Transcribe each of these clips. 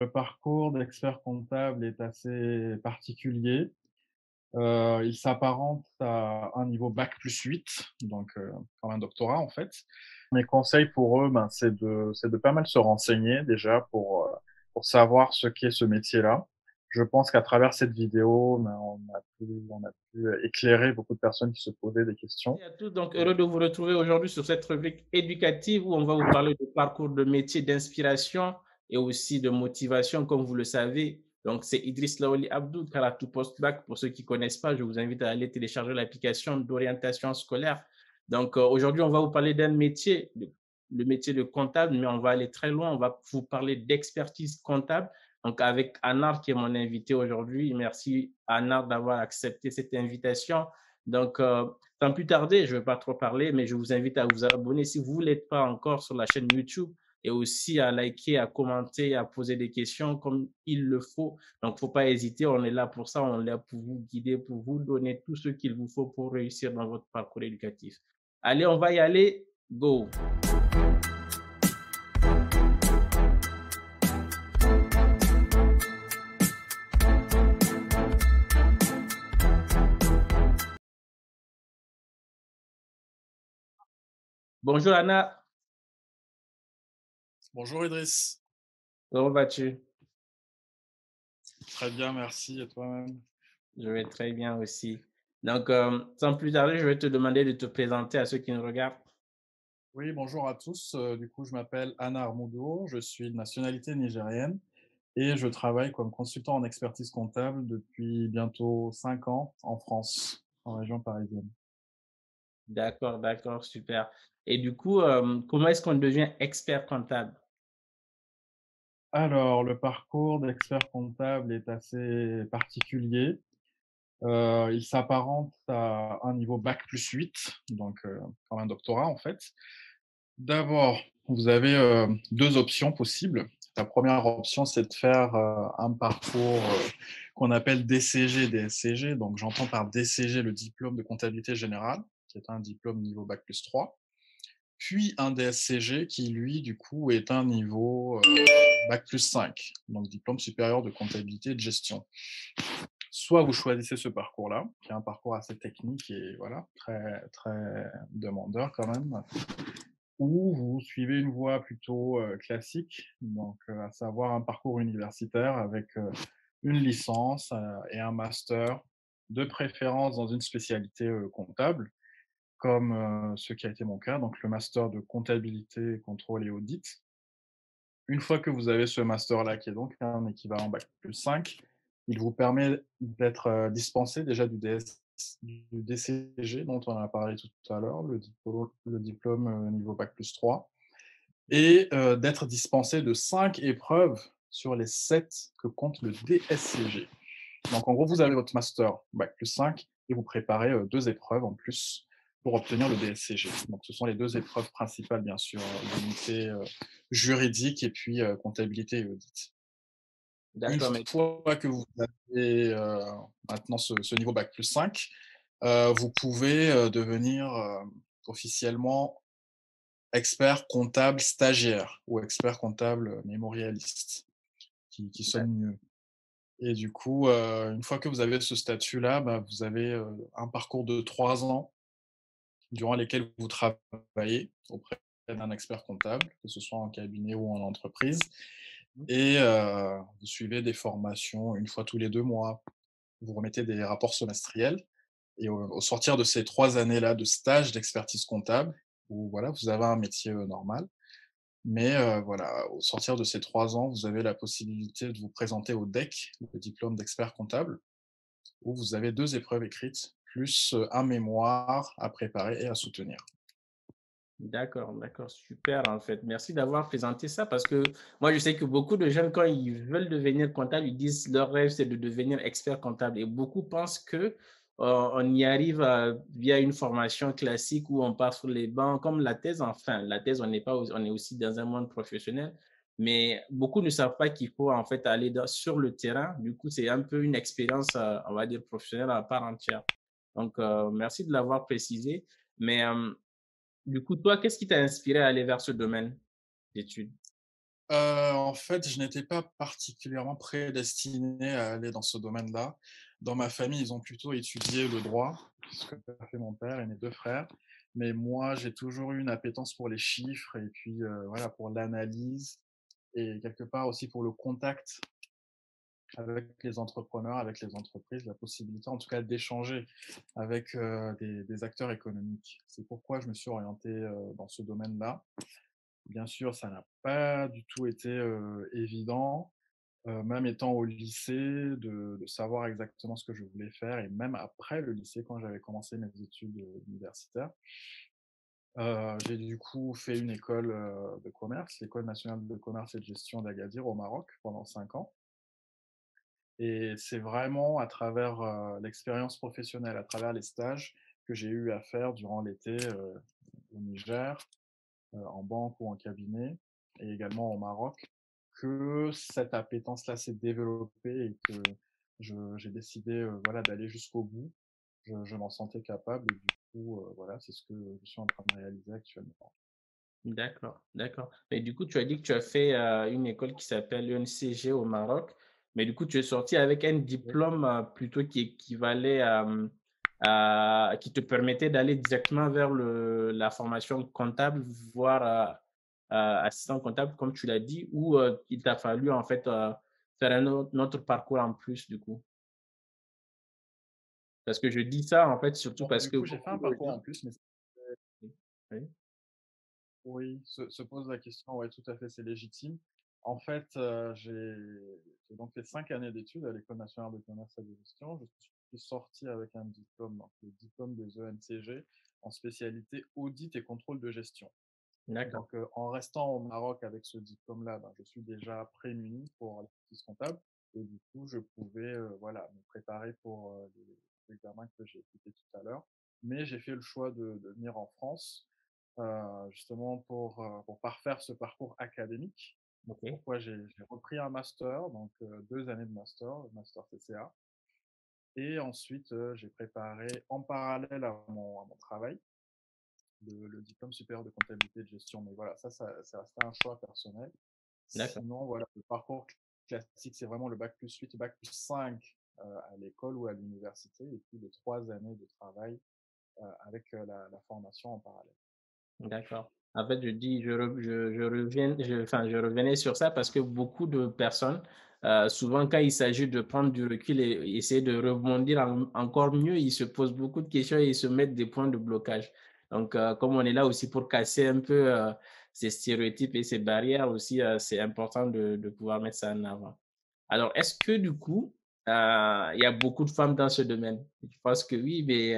Le parcours d'expert comptable est assez particulier. Il s'apparente à un niveau bac+8, donc comme un doctorat en fait. Mes conseils pour eux, ben, c'est de pas mal se renseigner déjà pour savoir ce qu'est ce métier-là. Je pense qu'à travers cette vidéo, ben, on a pu éclairer beaucoup de personnes qui se posaient des questions. Merci à tous, donc heureux de vous retrouver aujourd'hui sur cette rubrique éducative où on va vous parler de parcours de métier, d'inspiration et aussi de motivation, comme vous le savez. Donc, c'est Idriss Laoli Abdou, Karatou Postbac. Pour ceux qui ne connaissent pas, je vous invite à aller télécharger l'application d'orientation scolaire. Donc, aujourd'hui, on va vous parler d'un métier, le métier de comptable, mais on va aller très loin. On va vous parler d'expertise comptable. Donc, avec Anar, qui est mon invité aujourd'hui. Merci, Anar, d'avoir accepté cette invitation. Donc, sans plus tarder, je ne vais pas trop parler, mais je vous invite à vous abonner si vous ne l'êtes pas encore sur la chaîne YouTube et aussi à liker, à commenter, à poser des questions comme il le faut. Donc, il ne faut pas hésiter, on est là pour ça, on est là pour vous guider, pour vous donner tout ce qu'il vous faut pour réussir dans votre parcours éducatif. Allez, on va y aller. Go! Bonjour Anna, Bonjour Idriss. comment vas-tu? Très bien, merci. Et toi-même? Je vais très bien aussi. Donc, sans plus tarder, je vais te demander de te présenter à ceux qui nous regardent. Oui, bonjour à tous. Du coup, je m'appelle Anna Armoudo, je suis de nationalité nigérienne et je travaille comme consultant en expertise comptable depuis bientôt 5 ans en France, en région parisienne. D'accord, d'accord, super. Et du coup, comment est-ce qu'on devient expert comptable? Alors, le parcours d'expert comptable est assez particulier. Il s'apparente à un niveau bac+8, donc comme un doctorat en fait. D'abord, vous avez 2 options possibles. La première option, c'est de faire un parcours qu'on appelle DCG, DSCG. Donc, j'entends par DCG le diplôme de comptabilité générale, qui est un diplôme niveau bac+3, puis un DSCG qui, lui, du coup, est un niveau bac+5, donc diplôme supérieur de comptabilité et de gestion. Soit vous choisissez ce parcours-là, qui est un parcours assez technique et voilà, très, très demandeur quand même, ou vous suivez une voie plutôt classique, donc à savoir un parcours universitaire avec une licence et un master, de préférence dans une spécialité comptable, comme ce qui a été mon cas, donc le master de comptabilité, contrôle et audit. Une fois que vous avez ce master-là, qui est donc un équivalent bac+5, il vous permet d'être dispensé déjà du DCG dont on a parlé tout à l'heure, le diplôme niveau bac+3, et d'être dispensé de 5 épreuves sur les 7 que compte le DSCG. Donc en gros, vous avez votre master bac+5 et vous préparez 2 épreuves en plus pour obtenir le DSCG. Donc ce sont les 2 épreuves principales bien sûr, l'unité juridique et puis comptabilité et audit. Une D'accord, mais fois que vous avez maintenant ce niveau bac+5, vous pouvez devenir officiellement expert comptable stagiaire ou expert comptable mémorialiste, qui sonne mieux. Et du coup, une fois que vous avez ce statut-là, bah, vous avez un parcours de 3 ans durant lesquels vous travaillez auprès d'un expert comptable, que ce soit en cabinet ou en entreprise, et vous suivez des formations une fois tous les 2 mois. Vous remettez des rapports semestriels et au sortir de ces 3 années-là de stage d'expertise comptable, où voilà, vous avez un métier normal, mais voilà, au sortir de ces 3 ans, vous avez la possibilité de vous présenter au DEC, le diplôme d'expert comptable, où vous avez 2 épreuves écrites, plus un mémoire à préparer et à soutenir. d'accord, d'accord, super en fait. Merci d'avoir présenté ça parce que moi, je sais que beaucoup de jeunes, quand ils veulent devenir comptable, ils disent leur rêve, c'est de devenir expert comptable. Et beaucoup pensent que on y arrive via une formation classique où on part sur les bancs, comme la thèse. Enfin, la thèse, on n'est pas, on est aussi dans un monde professionnel. Mais beaucoup ne savent pas qu'il faut en fait aller sur le terrain. Du coup, c'est un peu une expérience, on va dire, professionnelle à part entière. Donc, merci de l'avoir précisé. Mais du coup, toi, qu'est-ce qui t'a inspiré à aller vers ce domaine d'études? En fait, je n'étais pas particulièrement prédestiné à aller dans ce domaine-là. Dans ma famille, ils ont plutôt étudié le droit, ce qu'a fait mon père et mes 2 frères. Mais moi, j'ai toujours eu une appétence pour les chiffres et puis, voilà, pour l'analyse et quelque part aussi pour le contact avec les entrepreneurs, avec les entreprises, la possibilité en tout cas d'échanger avec, des acteurs économiques. C'est pourquoi je me suis orienté, dans ce domaine-là. Bien sûr, ça n'a pas du tout été, évident, même étant au lycée, de savoir exactement ce que je voulais faire et même après le lycée, quand j'avais commencé mes études, universitaires. J'ai du coup fait une école, de commerce, l'École nationale de commerce et de gestion d'Agadir au Maroc pendant 5 ans et c'est vraiment à travers, l'expérience professionnelle, à travers les stages que j'ai eu à faire durant l'été, au Niger, en banque ou en cabinet et également au Maroc, que cette appétence-là s'est développée et que j'ai décidé voilà, d'aller jusqu'au bout. Je m'en sentais capable et du coup, voilà, c'est ce que je suis en train de réaliser actuellement. D'accord, d'accord. Et du coup, tu as dit que tu as fait, une école qui s'appelle l'ENCG au Maroc, mais du coup, tu es sorti avec un Oui. diplôme, plutôt qui équivalait à qui te permettait d'aller directement vers la formation comptable, voire, assistant comptable comme tu l'as dit ou, il t'a fallu en fait, faire un autre parcours en plus du coup? Parce que je dis ça en fait surtout Bon, parce du que coup, j'ai fait beaucoup un de parcours gens en plus, mais oui, oui, oui, se pose la question, ouais, tout à fait, c'est légitime. En fait, j'ai donc fait 5 années d'études à l'École nationale de commerce et de gestion. Je suis sorti avec un diplôme, donc le diplôme des ENCG en spécialité audit et contrôle de gestion. d'accord, Donc, en restant au Maroc avec ce diplôme-là, ben, je suis déjà prémuni pour l'exercice comptable et du coup, je pouvais, voilà, me préparer pour, les examens que j'ai cités tout à l'heure. Mais j'ai fait le choix de venir en France, justement pour parfaire ce parcours académique. C'est OK, pourquoi j'ai repris un master, donc 2 années de master, le master CCA et ensuite, j'ai préparé en parallèle à mon travail le diplôme supérieur de comptabilité et de gestion. Mais voilà, ça restait un choix personnel. d'accord. Sinon, voilà, le parcours classique, c'est vraiment le bac+8, bac+5 à l'école ou à l'université, et puis les 3 années de travail avec la formation en parallèle. D'accord. En fait, je revenais sur ça parce que beaucoup de personnes, souvent quand il s'agit de prendre du recul et essayer de rebondir encore mieux, ils se posent beaucoup de questions et ils se mettent des points de blocage. Donc, comme on est là aussi pour casser un peu, ces stéréotypes et ces barrières aussi, c'est important de pouvoir mettre ça en avant. Alors, est-ce que du coup, il y a beaucoup de femmes dans ce domaine? Je pense que oui, mais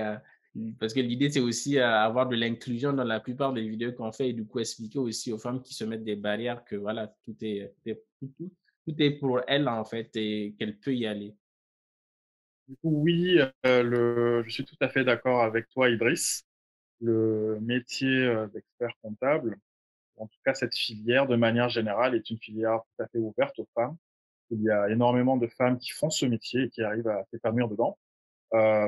parce que l'idée, c'est aussi avoir de l'inclusion dans la plupart des vidéos qu'on fait et du coup expliquer aussi aux femmes qui se mettent des barrières que voilà, tout est pour elles en fait et qu'elle peut y aller. Du coup, oui, je suis tout à fait d'accord avec toi, Idriss. Le métier d'expert comptable, en tout cas cette filière de manière générale, est une filière tout à fait ouverte aux femmes. Il y a énormément de femmes qui font ce métier et qui arrivent à s'épanouir dedans.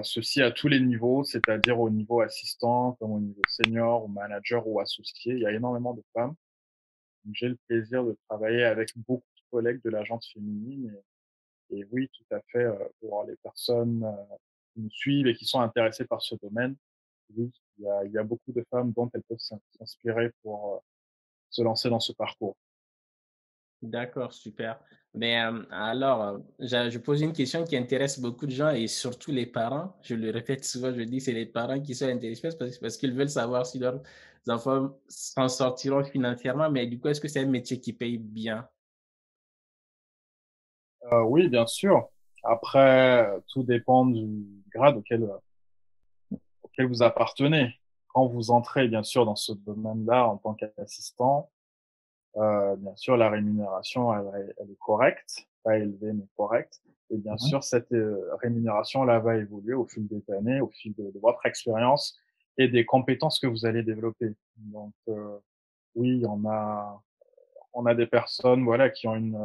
Ceci à tous les niveaux, c'est-à-dire au niveau assistant, comme au niveau senior, ou manager ou associé. Il y a énormément de femmes. Donc, j'ai le plaisir de travailler avec beaucoup de collègues de la gente féminine. Et oui, tout à fait, pour les personnes qui nous suivent et qui sont intéressées par ce domaine, oui, il y a beaucoup de femmes dont elles peuvent s'inspirer pour se lancer dans ce parcours. D'accord, super. Mais alors, je pose une question qui intéresse beaucoup de gens et surtout les parents. Je le répète souvent, je dis c'est les parents qui sont intéressés parce qu'ils veulent savoir si leurs enfants s'en sortiront financièrement. Mais du coup, est-ce que c'est un métier qui paye bien? Oui, bien sûr. Après, tout dépend du grade auquel vous appartenez. Quand vous entrez, bien sûr, dans ce domaine-là en tant qu'assistant, bien sûr, la rémunération, elle est correcte, pas élevée, mais correcte. Et bien Mhm. sûr, cette rémunération-là va évoluer au fil des années, au fil de votre expérience et des compétences que vous allez développer. Donc, oui, on a des personnes, voilà, qui ont une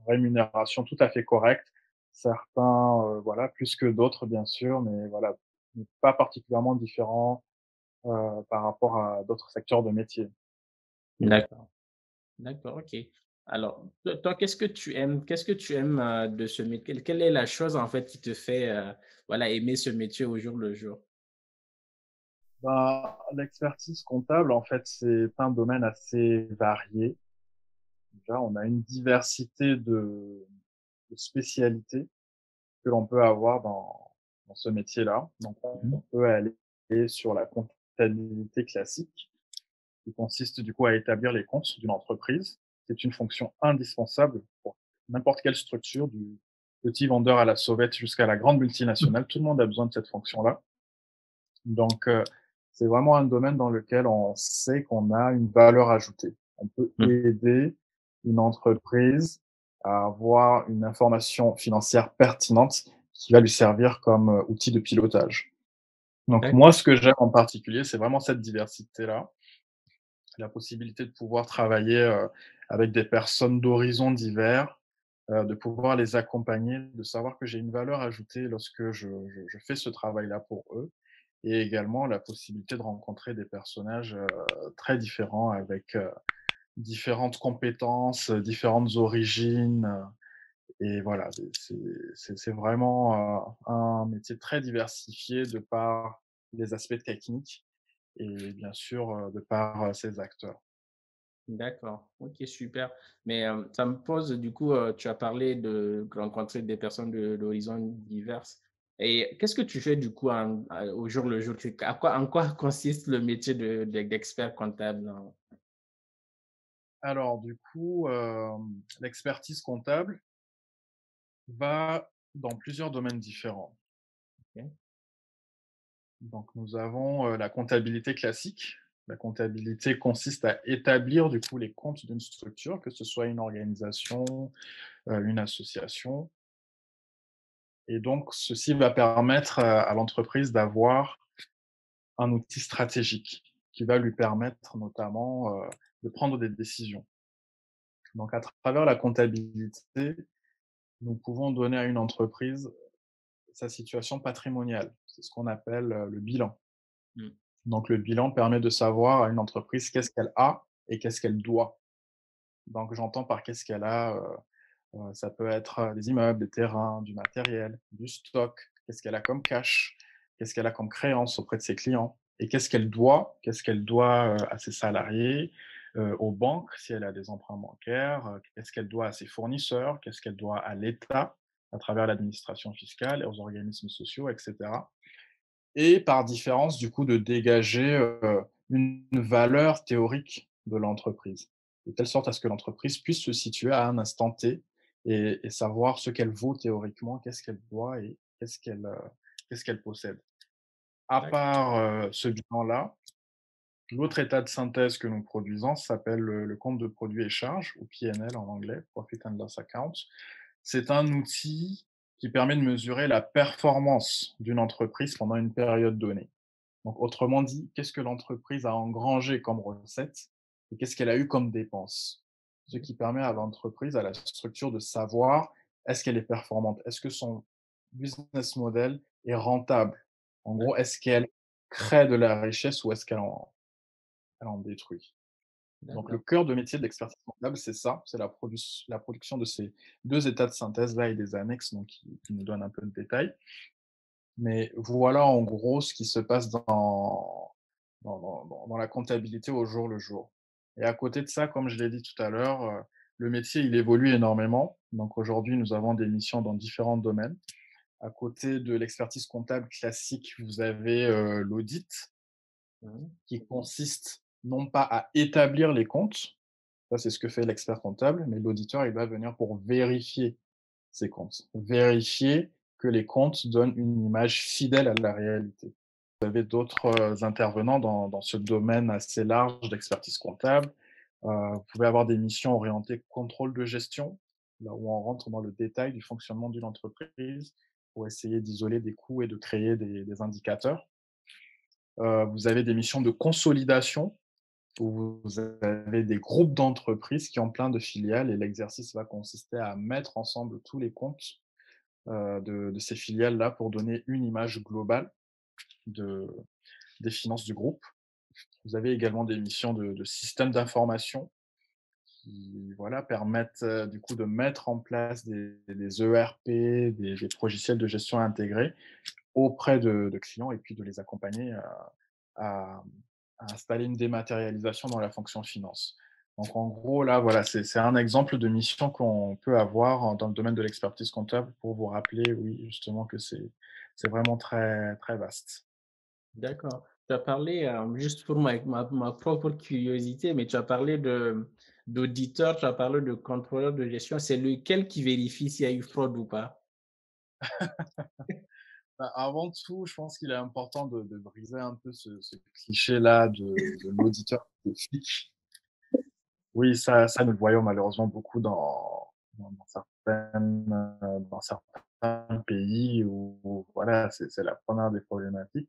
rémunération tout à fait correcte. Certains, voilà, plus que d'autres, bien sûr, mais voilà, pas particulièrement différents par rapport à d'autres secteurs de métier. D'accord. D'accord, OK. Alors, toi, qu'est-ce que tu aimes, de ce métier? Quelle est la chose, en fait, qui te fait, voilà, aimer ce métier au jour le jour? Ben, l'expertise comptable, en fait, c'est un domaine assez varié. Déjà, on a une diversité de spécialités que l'on peut avoir dans ce métier-là. Donc, Mmh. on peut aller sur la comptabilité classique, qui consiste du coup à établir les comptes d'une entreprise. C'est une fonction indispensable pour n'importe quelle structure, du petit vendeur à la sauvette jusqu'à la grande multinationale. Tout le monde a besoin de cette fonction-là. Donc, c'est vraiment un domaine dans lequel on sait qu'on a une valeur ajoutée. On peut Mmh. aider une entreprise à avoir une information financière pertinente qui va lui servir comme, outil de pilotage. Donc moi, D'accord, ce que j'aime en particulier, c'est vraiment cette diversité-là, la possibilité de pouvoir travailler, avec des personnes d'horizons divers, de pouvoir les accompagner, de savoir que j'ai une valeur ajoutée lorsque je fais ce travail-là pour eux, et également la possibilité de rencontrer des personnages, très différents avec, différentes compétences, différentes origines, et voilà, c'est vraiment, un métier très diversifié de par les aspects techniques et bien sûr, de par, ses acteurs. d'accord. OK, super. Mais, ça me pose du coup, tu as parlé de rencontrer des personnes d'horizons diverses et qu'est-ce que tu fais du coup au jour le jour? En quoi consiste le métier d'expert comptable? Alors du coup, l'expertise comptable va dans plusieurs domaines différents. OK. Donc nous avons, la comptabilité classique. La comptabilité consiste à établir du coup les comptes d'une structure, que ce soit une organisation, une association, et donc ceci va permettre, à l'entreprise d'avoir un outil stratégique qui va lui permettre notamment, de prendre des décisions. Donc à travers la comptabilité, nous pouvons donner à une entreprise sa situation patrimoniale. C'est ce qu'on appelle, le bilan. Mmh. Donc le bilan permet de savoir à une entreprise qu'est-ce qu'elle a et qu'est-ce qu'elle doit. Donc j'entends par qu'est-ce qu'elle a, ça peut être, des immeubles, des terrains, du matériel, du stock, qu'est-ce qu'elle a comme cash, qu'est-ce qu'elle a comme créance auprès de ses clients et qu'est-ce qu'elle doit, à ses salariés, aux banques si elle a des emprunts bancaires, qu'est-ce qu'elle doit à ses fournisseurs, qu'est-ce qu'elle doit à l'État à travers l'administration fiscale et aux organismes sociaux, et cetera. Et par différence, du coup, de dégager, une valeur théorique de l'entreprise, de telle sorte à ce que l'entreprise puisse se situer à un instant T et savoir ce qu'elle vaut théoriquement, qu'est-ce qu'elle doit et qu'est-ce qu'elle possède. À D'accord, part, ce bilan-là, l'autre état de synthèse que nous produisons s'appelle le compte de produits et charges, ou PNL en anglais, Profit and Loss Account. C'est un outil qui permet de mesurer la performance d'une entreprise pendant une période donnée. Donc, autrement dit, qu'est-ce que l'entreprise a engrangé comme recette et qu'est-ce qu'elle a eu comme dépense? Ce qui permet à l'entreprise, à la structure de savoir est-ce qu'elle est performante? Est-ce que son business model est rentable? En gros, d'accord, est-ce qu'elle crée de la richesse ou est-ce elle en détruit? Donc, le d'accord. cœur de métier de l'expertise comptable, c'est ça, c'est la production de ces deux états de synthèse-là et des annexes donc, qui nous donnent un peu de détails. Mais voilà en gros ce qui se passe dans la comptabilité au jour le jour. Et à côté de ça, comme je l'ai dit tout à l'heure, le métier, il évolue énormément. Donc aujourd'hui, nous avons des missions dans différents domaines. À côté de l'expertise comptable classique, vous avez, l'audit Mmh. qui consiste non pas à établir les comptes, ça c'est ce que fait l'expert comptable, mais l'auditeur, il va venir pour vérifier ces comptes. Vérifier que les comptes donnent une image fidèle à la réalité. Vous avez d'autres, intervenants dans ce domaine assez large d'expertise comptable. Vous pouvez avoir des missions orientées contrôle de gestion, là où on rentre dans le détail du fonctionnement d'une entreprise pour essayer d'isoler des coûts et de créer des indicateurs. Vous avez des missions de consolidation où vous avez des groupes d'entreprises qui ont plein de filiales et l'exercice va consister à mettre ensemble tous les comptes, de ces filiales-là pour donner une image globale de des finances du groupe. Vous avez également des missions de système d'information qui voilà, permettent, du coup de mettre en place des ERP, des logiciels de gestion intégrés auprès de clients et puis de les accompagner à à installer une dématérialisation dans la fonction finance. Donc en gros, là, voilà, c'est un exemple de mission qu'on peut avoir dans le domaine de l'expertise comptable pour vous rappeler, oui, justement que c'est vraiment très, très vaste. D'accord. Tu as parlé, juste pour ma propre curiosité, mais tu as parlé d'auditeur, tu as parlé de contrôleur de gestion. C'est lequel qui vérifie s'il y a eu fraude ou pas? Bah, avant tout, je pense qu'il est important de briser un peu ce cliché-là de l'auditeur de flic. Oui, ça nous le voyons malheureusement beaucoup dans certains pays où voilà, c'est la première des problématiques.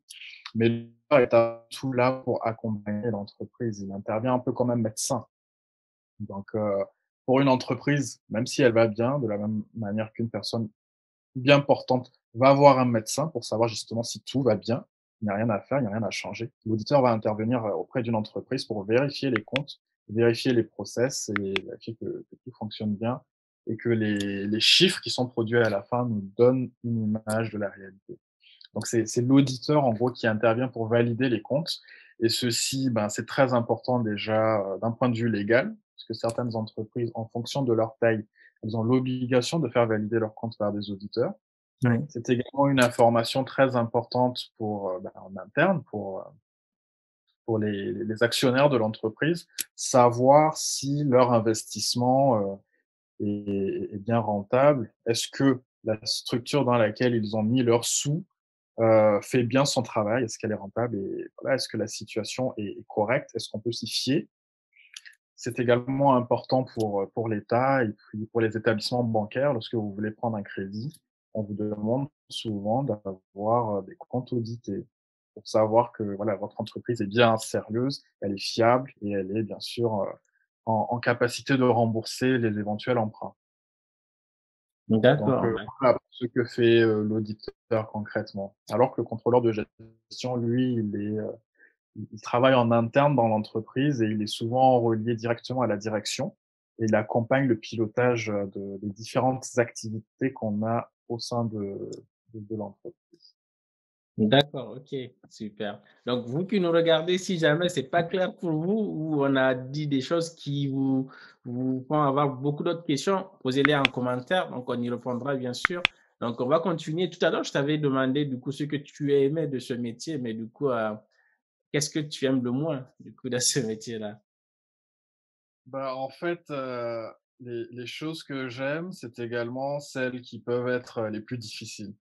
Mais l'État est avant tout là pour accompagner l'entreprise. Il intervient un peu comme un médecin. Donc, pour une entreprise, même si elle va bien, de la même manière qu'une personne bien portante va voir un médecin pour savoir justement si tout va bien. Il n'y a rien à faire, il n'y a rien à changer. L'auditeur va intervenir, auprès d'une entreprise pour vérifier les comptes, vérifier les process et vérifier que tout fonctionne bien et que les chiffres qui sont produits à la fin nous donnent une image de la réalité. Donc c'est l'auditeur en gros qui intervient pour valider les comptes et ceci, ben, c'est très important déjà, d'un point de vue légal, parce que certaines entreprises, en fonction de leur taille, elles ont l'obligation de faire valider leurs comptes par des auditeurs. Oui. C'est également une information très importante pour, bah, en interne, pour les actionnaires de l'entreprise, savoir si leur investissement, est bien rentable. Est-ce que la structure dans laquelle ils ont mis leurs sous, fait bien son travail? Est-ce qu'elle est rentable et voilà, est-ce que la situation est correcte? Est-ce qu'on peut s'y fier? C'est également important pour l'État et puis pour les établissements bancaires. Lorsque vous voulez prendre un crédit, on vous demande souvent d'avoir, des comptes audités pour savoir que, voilà, votre entreprise est bien sérieuse, elle est fiable et elle est bien sûr, en capacité de rembourser les éventuels emprunts. Donc, D'accord, ouais. voilà ce que fait, l'auditeur concrètement. Alors que le contrôleur de gestion, lui, il travaille en interne dans l'entreprise et il est souvent relié directement à la direction et il accompagne le pilotage, des différentes activités qu'on a au sein de l'entreprise. D'accord, OK, super. Donc vous qui nous regardez, si jamais c'est pas clair pour vous ou on a dit des choses qui vous font avoir beaucoup d'autres questions, posez-les en commentaire, donc on y répondra bien sûr. Donc on va continuer. Tout à l'heure, je t'avais demandé du coup ce que tu aimais de ce métier, mais du coup, qu'est-ce que tu aimes le moins du coup dans ce métier-là? Bah, en fait, les choses que j'aime, c'est également celles qui peuvent être, les plus difficiles.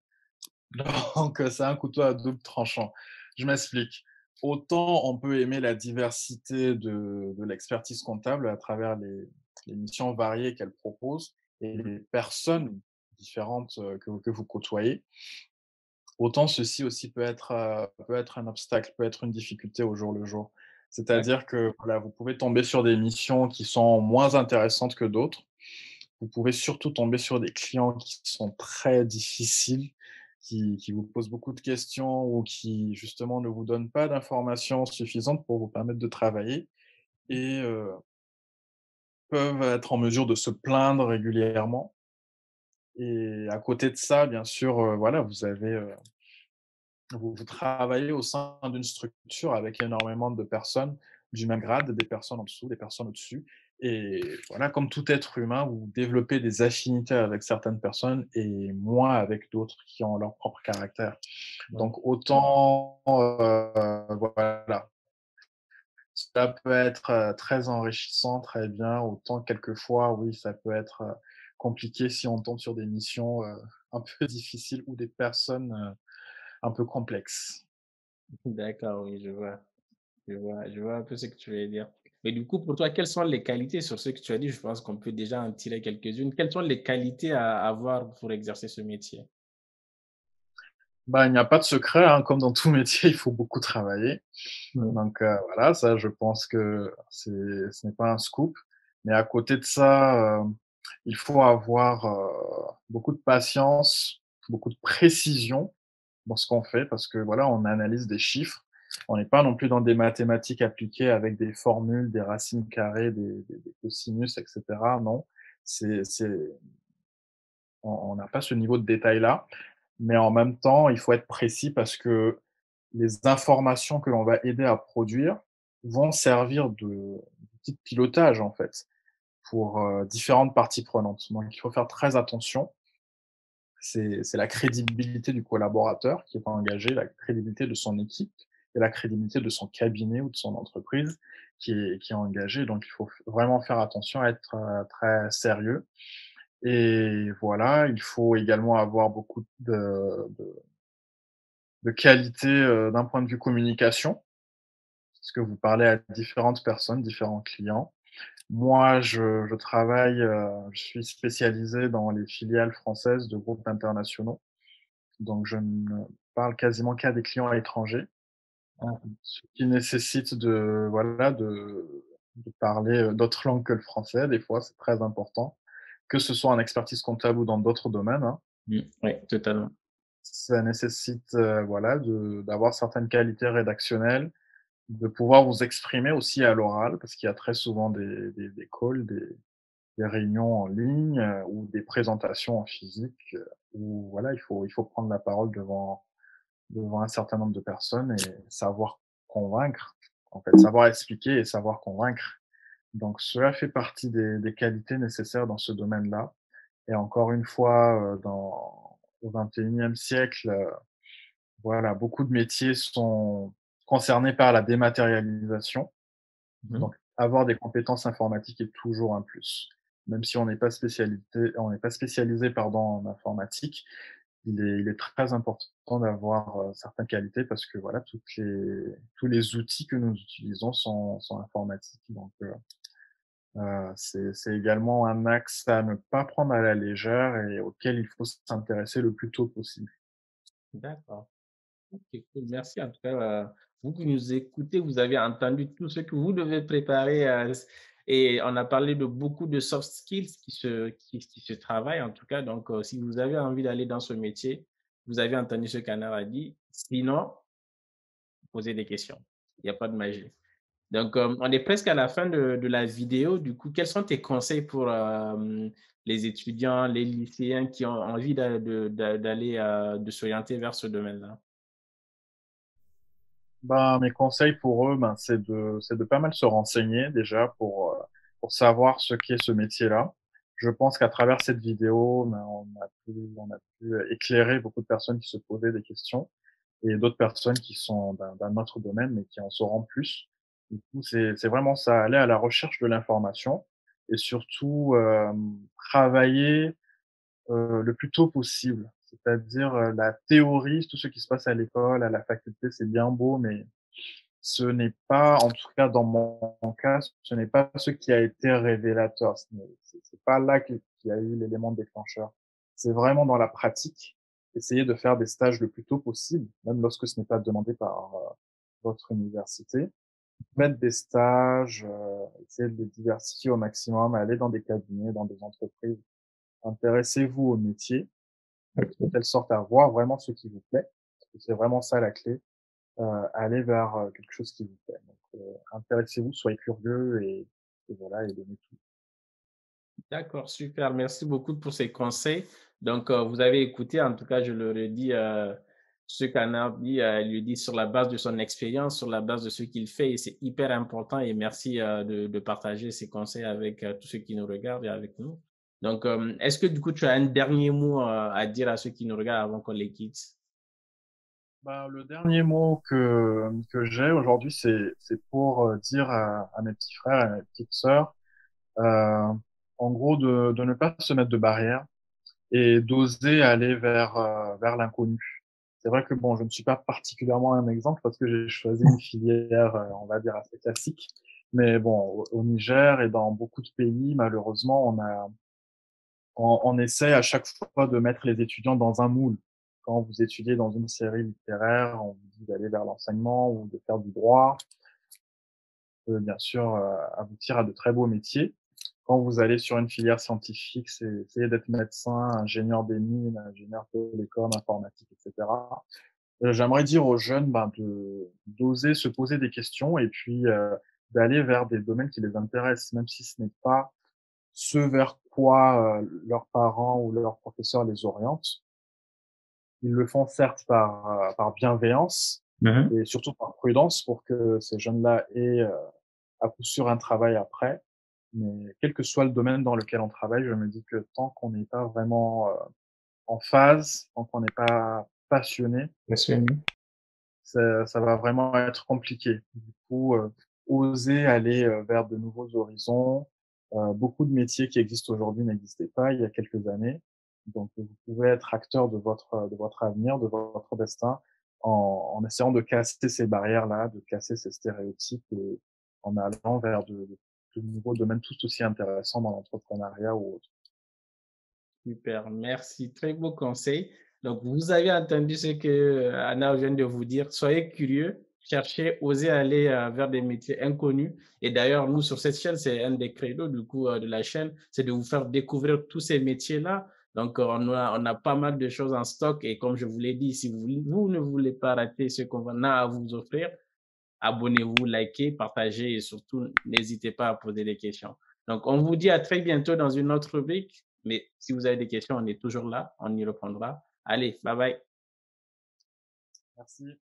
Donc, c'est un couteau à double tranchant. Je m'explique. Autant on peut aimer la diversité de l'expertise comptable à travers les missions variées qu'elle propose et les personnes différentes, que vous côtoyez. Autant ceci aussi peut être un obstacle, peut être une difficulté au jour le jour. D'ac C'est-à-dire que, voilà, vous pouvez tomber sur des missions qui sont moins intéressantes que d'autres. Vous pouvez surtout tomber sur des clients qui sont très difficiles, qui vous posent beaucoup de questions ou qui justement ne vous donnent pas d'informations suffisantes pour vous permettre de travailler et peuvent être en mesure de se plaindre régulièrement et à côté de ça, bien sûr, voilà, vous travaillez au sein d'une structure avec énormément de personnes du même grade, des personnes en dessous, des personnes au-dessus et voilà, comme tout être humain, vous développez des affinités avec certaines personnes et moins avec d'autres qui ont leur propre caractère. ouais. Donc autant, voilà, ça peut être, très enrichissant, très bien, autant quelquefois, oui, ça peut être, compliqué si on tombe sur des missions, un peu difficiles ou des personnes, un peu complexes. D'accord, oui, je vois. Je vois un peu ce que tu veux dire. Mais du coup, pour toi, quelles sont les qualités sur ce que tu as dit? Je pense qu'on peut déjà en tirer quelques-unes. Quelles sont les qualités à avoir pour exercer ce métier? Bah, il n'y a pas de secret, hein, comme dans tout métier, il faut beaucoup travailler. Mmh. Donc, voilà, ça, je pense que ce n'est pas un scoop. Mais à côté de ça, il faut avoir, beaucoup de patience, beaucoup de précision dans ce qu'on fait parce que, voilà, on analyse des chiffres On n'est pas non plus dans des mathématiques appliquées avec des formules, des racines carrées, des cosinus, et cetera. Non, c'est on n'a pas ce niveau de détail-là, mais en même temps, il faut être précis parce que les informations que l'on va aider à produire vont servir d'outil de pilotage, en fait, pour, différentes parties prenantes. Donc il faut faire très attention. C'est la crédibilité du collaborateur qui est engagé, la crédibilité de son équipe et la crédibilité de son cabinet ou de son entreprise qui est engagée. Donc il faut vraiment faire attention à être, très sérieux et voilà, il faut également avoir beaucoup de qualité, d'un point de vue communication, parce que vous parlez à différentes personnes, différents clients. Moi, je travaille, je suis spécialisé dans les filiales françaises de groupes internationaux, donc je ne parle quasiment qu'à des clients étrangers, Ah, ce qui nécessite de voilà, de parler, d'autres langues que le français, des fois, c'est très important, que ce soit en expertise comptable ou dans d'autres domaines, hein. oui, totalement. Ça nécessite, voilà, d'avoir certaines qualités rédactionnelles, de pouvoir vous exprimer aussi à l'oral, parce qu'il y a très souvent des calls, des réunions en ligne, ou des présentations en physique, où voilà, il faut prendre la parole devant un certain nombre de personnes et savoir convaincre, en fait, savoir expliquer et savoir convaincre. Donc cela fait partie des qualités nécessaires dans ce domaine-là et encore une fois, au 21e siècle, voilà, beaucoup de métiers sont concernés par la dématérialisation, Mhm. donc avoir des compétences informatiques est toujours un plus. Même si on n'est pas spécialisé, pardon, en informatique, il est très important d'avoir, certaines qualités parce que voilà, tous les outils que nous utilisons sont informatiques donc c'est également un axe à ne pas prendre à la légère et auquel il faut s'intéresser le plus tôt possible. D'accord. Ok, cool. Merci. En tout cas, vous qui nous écoutez, vous avez entendu tout ce que vous devez préparer. Et on a parlé de beaucoup de soft skills qui se travaillent, en tout cas. Donc, si vous avez envie d'aller dans ce métier, vous avez entendu ce qu'Anna a dit. Sinon, posez des questions. Il n'y a pas de magie. Donc, on est presque à la fin de la vidéo. Du coup, quels sont tes conseils pour les étudiants, les lycéens qui ont envie d'aller, de s'orienter vers ce domaine-là? Ben, mes conseils pour eux, ben, c'est de pas mal se renseigner déjà pour savoir ce qu'est ce métier-là. Je pense qu'à travers cette vidéo, ben, on a pu éclairer beaucoup de personnes qui se posaient des questions et d'autres personnes qui sont d'un autre domaine, mais qui en sauront plus. Du coup, c'est vraiment ça, aller à la recherche de l'information et surtout, travailler, le plus tôt possible. C'est-à-dire, la théorie, tout ce qui se passe à l'école, à la faculté, c'est bien beau, mais ce n'est pas, en tout cas dans mon cas, ce n'est pas ce qui a été révélateur. C'est pas là qu'il y a eu l'élément déclencheur. C'est vraiment dans la pratique, essayer de faire des stages le plus tôt possible, même lorsque ce n'est pas demandé par, votre université. Faites des stages, essayez de les diversifier au maximum, allez dans des cabinets, dans des entreprises. Intéressez-vous au métier, de telle sorte à voir vraiment ce qui vous plaît, parce que c'est vraiment ça la clé, aller vers, quelque chose qui vous plaît. Donc, intéressez-vous, soyez curieux et voilà et donnez tout. D'accord, super. Merci beaucoup pour ces conseils. Donc, vous avez écouté, en tout cas, je le redis, ce qu'Anna dit, elle le dit sur la base de son expérience, sur la base de ce qu'il fait, et c'est hyper important. Et merci de partager ces conseils avec tous ceux qui nous regardent et avec nous. Donc, est-ce que du coup, tu as un dernier mot à dire à ceux qui nous regardent avant qu'on les quitte? Bah, le dernier mot que j'ai aujourd'hui, c'est pour, dire à mes petits frères et à mes petites sœurs, heu, en gros de ne pas se mettre de barrières et d'oser aller vers l'inconnu. C'est vrai que bon, je ne suis pas particulièrement un exemple parce que j'ai choisi une filière, on va dire assez classique. Mais bon, au Niger et dans beaucoup de pays, malheureusement, on essaie à chaque fois de mettre les étudiants dans un moule. Quand vous étudiez dans une série littéraire, on vous dit d'aller vers l'enseignement ou de faire du droit, bien sûr, aboutir à de très beaux métiers. Quand vous allez sur une filière scientifique, c'est essayer d'être médecin, ingénieur des mines, ingénieur télécom, informatique, et cetera. J'aimerais dire aux jeunes, d'oser se poser des questions et puis, d'aller vers des domaines qui les intéressent, même si ce n'est pas ce vers quoi, leurs parents ou leurs professeurs les orientent. Ils le font certes par bienveillance Mhm. et surtout par prudence pour que ces jeunes-là aient, à coup sûr un travail après. Mais quel que soit le domaine dans lequel on travaille, je me dis que tant qu'on n'est pas vraiment, en phase, tant qu'on n'est pas passionné, Bien sûr. ça va vraiment être compliqué. Du coup, oser aller, vers de nouveaux horizons. Beaucoup de métiers qui existent aujourd'hui n'existaient pas il y a quelques années. Donc, vous pouvez être acteur de votre avenir, de votre destin en essayant de casser ces barrières-là, de casser ces stéréotypes et en allant vers de nouveaux domaines tout aussi intéressants dans l'entrepreneuriat ou autre. Super, merci. Très beau conseil. Donc, vous avez entendu ce que Anna vient de vous dire. Soyez curieux, cherchez, osez aller vers des métiers inconnus. Et d'ailleurs, nous, sur cette chaîne, c'est un des credos du coup de la chaîne, c'est de vous faire découvrir tous ces métiers-là. Donc, on a pas mal de choses en stock. Et comme je vous l'ai dit, si vous ne voulez pas rater ce qu'on a à vous offrir, abonnez-vous, likez, partagez et surtout, n'hésitez pas à poser des questions. Donc, on vous dit à très bientôt dans une autre rubrique. Mais si vous avez des questions, on est toujours là, on y répondra. Allez, bye bye. Merci.